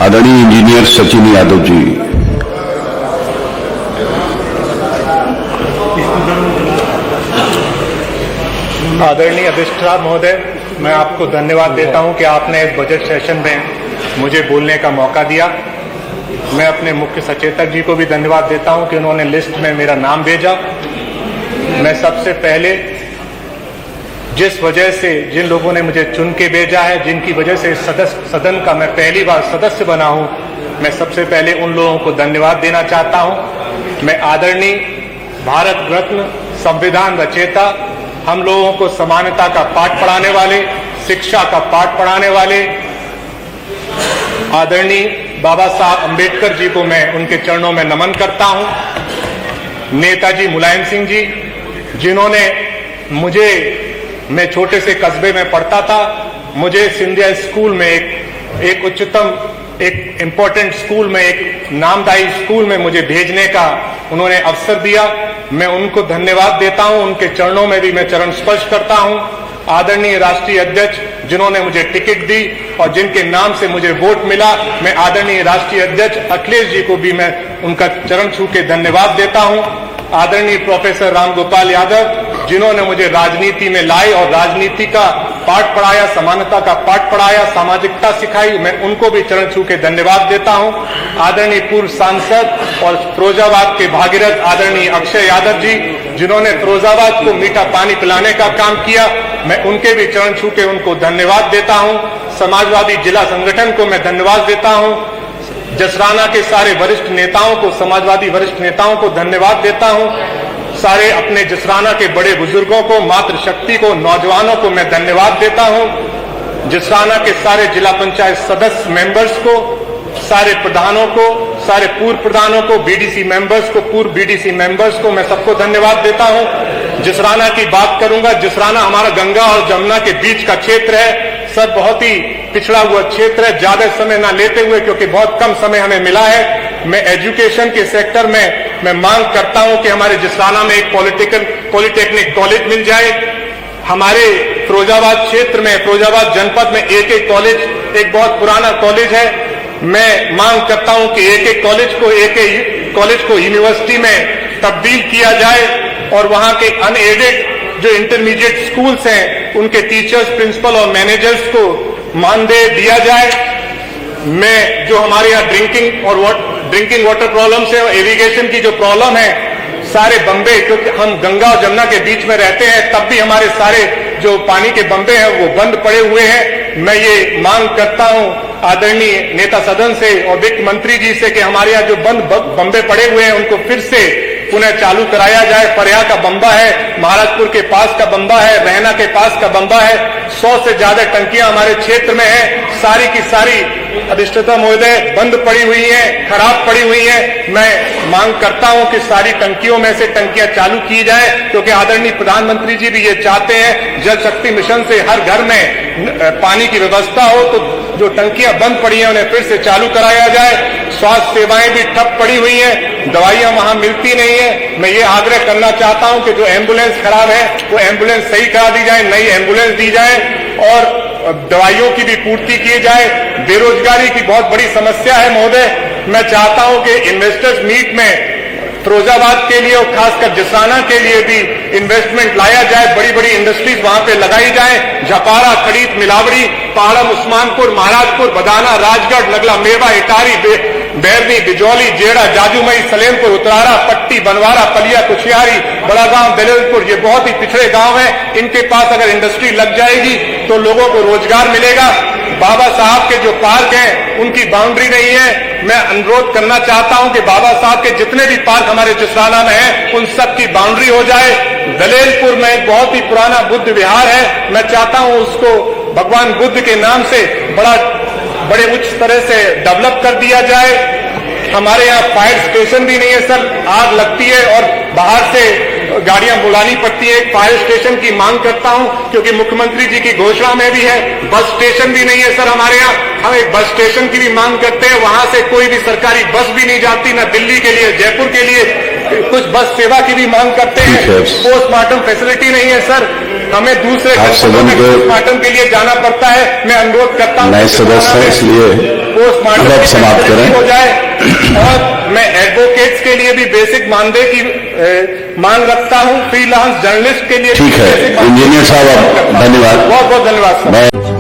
आदरणीय इंजीनियर सचिन यादव जी। आदरणीय अधिष्ठाता महोदय, मैं आपको धन्यवाद देता हूं कि आपने इस बजट सेशन में मुझे बोलने का मौका दिया। मैं अपने मुख्य सचेतक जी को भी धन्यवाद देता हूं कि उन्होंने लिस्ट में मेरा नाम भेजा। मैं सबसे पहले जिस वजह से जिन लोगों ने मुझे चुन के भेजा है, जिनकी वजह से सदन का मैं पहली बार सदस्य बना हूं, मैं सबसे पहले उन लोगों को धन्यवाद देना चाहता हूं। मैं आदरणीय भारत रत्न संविधान रचयिता, हम लोगों को समानता का पाठ पढ़ाने वाले, शिक्षा का पाठ पढ़ाने वाले आदरणीय बाबा साहब अंबेडकर जी को मैं उनके चरणों में नमन करता हूं। नेताजी मुलायम सिंह जी, जिन्होंने मुझे, मैं छोटे से कस्बे में पढ़ता था, मुझे सिंधिया स्कूल में एक उच्चतम, एक इम्पोर्टेंट स्कूल में, एक नामदायी स्कूल में मुझे भेजने का उन्होंने अवसर दिया। मैं उनको धन्यवाद देता हूं, उनके चरणों में भी मैं चरण स्पर्श करता हूं। आदरणीय राष्ट्रीय अध्यक्ष, जिन्होंने मुझे टिकट दी और जिनके नाम से मुझे वोट मिला, मैं आदरणीय राष्ट्रीय अध्यक्ष अखिलेश जी को भी मैं उनका चरण छू के धन्यवाद देता हूं। आदरणीय प्रोफेसर रामगोपाल यादव, जिन्होंने मुझे राजनीति में लाए और राजनीति का पाठ पढ़ाया, समानता का पाठ पढ़ाया, सामाजिकता सिखाई, मैं उनको भी चरण छू के धन्यवाद देता हूं। आदरणीय पूर्व सांसद और फिरोजाबाद के भागीरथ आदरणीय अक्षय यादव जी, जिन्होंने फिरोजाबाद को मीठा पानी पिलाने का काम किया, मैं उनके भी चरण छू के उनको धन्यवाद देता हूं। समाजवादी जिला संगठन को मैं धन्यवाद देता हूं। जसराना के सारे वरिष्ठ नेताओं को, समाजवादी वरिष्ठ नेताओं को धन्यवाद देता हूं। सारे अपने जसराना के बड़े बुजुर्गों को, मातृशक्ति को, नौजवानों को मैं धन्यवाद देता हूं। जसराना के सारे जिला पंचायत सदस्य मेंबर्स को, सारे प्रधानों को, सारे पूर्व प्रधानों को, बीडीसी मेंबर्स को, पूर्व बीडीसी मेंबर्स को मैं सबको धन्यवाद देता हूं। जसराना की बात करूंगा, जसराना हमारा गंगा और जमुना के बीच का क्षेत्र है। सर, बहुत ही पिछड़ा हुआ क्षेत्र है। ज्यादा समय ना लेते हुए, क्योंकि बहुत कम समय हमें मिला है, मैं एजुकेशन के सेक्टर में मैं मांग करता हूं कि हमारे जसराना में एक पॉलिटेक्निक कॉलेज मिल जाए। हमारे फिरोजाबाद क्षेत्र में, फिरोजाबाद जनपद में एक कॉलेज, एक बहुत पुराना कॉलेज है। मैं मांग करता हूं कि एक कॉलेज को यूनिवर्सिटी में तब्दील किया जाए और वहां के अनएडेड जो इंटरमीडिएट स्कूल्स हैं, उनके टीचर्स, प्रिंसिपल और मैनेजर्स को मानदेय दिया जाए। मैं जो हमारे यहाँ ड्रिंकिंग वाटर प्रॉब्लम से और इरिगेशन की जो प्रॉब्लम है, सारे बंबे, क्योंकि हम गंगा और जमुना के बीच में रहते हैं, तब भी हमारे सारे जो पानी के बंबे हैं वो बंद पड़े हुए हैं। मैं ये मांग करता हूं आदरणीय नेता सदन से और वित्त मंत्री जी से कि हमारे यहाँ जो बंद बंबे पड़े हुए हैं उनको फिर से पुनः चालू कराया जाए। फरिया का बंबा है, महाराजपुर के पास का बंबा है, रहना के पास का बंबा है। 100 से ज्यादा टंकियां हमारे क्षेत्र में हैं, सारी की सारी अधिष्ठाता महोदय बंद पड़ी हुई हैं, खराब पड़ी हुई हैं। मैं मांग करता हूं कि सारी टंकियों में से टंकियां चालू की जाए, क्योंकि आदरणीय प्रधानमंत्री जी भी ये चाहते हैं जल शक्ति मिशन से हर घर में पानी की व्यवस्था हो, तो जो टंकियां बंद पड़ी हैं उन्हें फिर से चालू कराया जाए। स्वास्थ्य सेवाएं भी ठप पड़ी हुई हैं, दवाइयां वहां मिलती नहीं है। मैं ये आग्रह करना चाहता हूं कि जो एम्बुलेंस खराब है वो एम्बुलेंस सही करा दी जाए, नई एम्बुलेंस दी जाए और दवाइयों की भी पूर्ति की जाए। बेरोजगारी की बहुत बड़ी समस्या है महोदय। मैं चाहता हूं कि इन्वेस्टर्स मीट में फिरोजाबाद के लिए और खासकर जसराना के लिए भी इन्वेस्टमेंट लाया जाए, बड़ी बड़ी इंडस्ट्रीज वहां पे लगाई जाए। झपारा, खड़ीत, मिलावड़ी, पहाड़म, उस्मानपुर, महाराजपुर, बदाना, राजगढ़, नगला, मेवा, इटारी, बैरनी, बिजौली, जेड़ा, जाजूमई, सलेमपुर, उतरारा, पट्टी, बनवारा, पलिया, कुशियारी, बड़ा गांव, दलेलपुर, ये बहुत ही पिछड़े गांव हैं। इनके पास अगर इंडस्ट्री लग जाएगी तो लोगों को रोजगार मिलेगा। बाबा साहब के जो पार्क हैं उनकी बाउंड्री नहीं है। मैं अनुरोध करना चाहता हूं कि बाबा साहब के जितने भी पार्क हमारे जसराना में हैं उन सब की बाउंड्री हो जाए। दलेलपुर में एक बहुत ही पुराना बुद्ध विहार है, मैं चाहता हूं उसको भगवान बुद्ध के नाम से बड़े उच्च तरह से डेवलप कर दिया जाए। हमारे यहाँ फायर स्टेशन भी नहीं है सर, आग लगती है और बाहर से गाड़ियां बुलानी पड़ती है। एक फायर स्टेशन की मांग करता हूं, क्योंकि मुख्यमंत्री जी की घोषणा में भी है। बस स्टेशन भी नहीं है सर हमारे यहाँ, हम एक बस स्टेशन की भी मांग करते हैं। वहां से कोई भी सरकारी बस भी नहीं जाती, ना दिल्ली के लिए, जयपुर के लिए कुछ बस सेवा की भी मांग करते हैं। पोस्टमार्टम फैसिलिटी नहीं है सर। हमें दूसरे आप सदन के पोस्टमार्टम के लिए जाना पड़ता है। मैं अनुरोध करता हूं नए सदस्य हैं, इसलिए पोस्टमार्टम अब समाप्त करें हो जाए। और मैं एडवोकेट्स के लिए भी बेसिक मानदेय की मांग रखता हूं। फ्रीलांस जर्नलिस्ट के लिए ठीक है। इंजीनियर साहब, धन्यवाद। बहुत बहुत धन्यवाद सर। मैं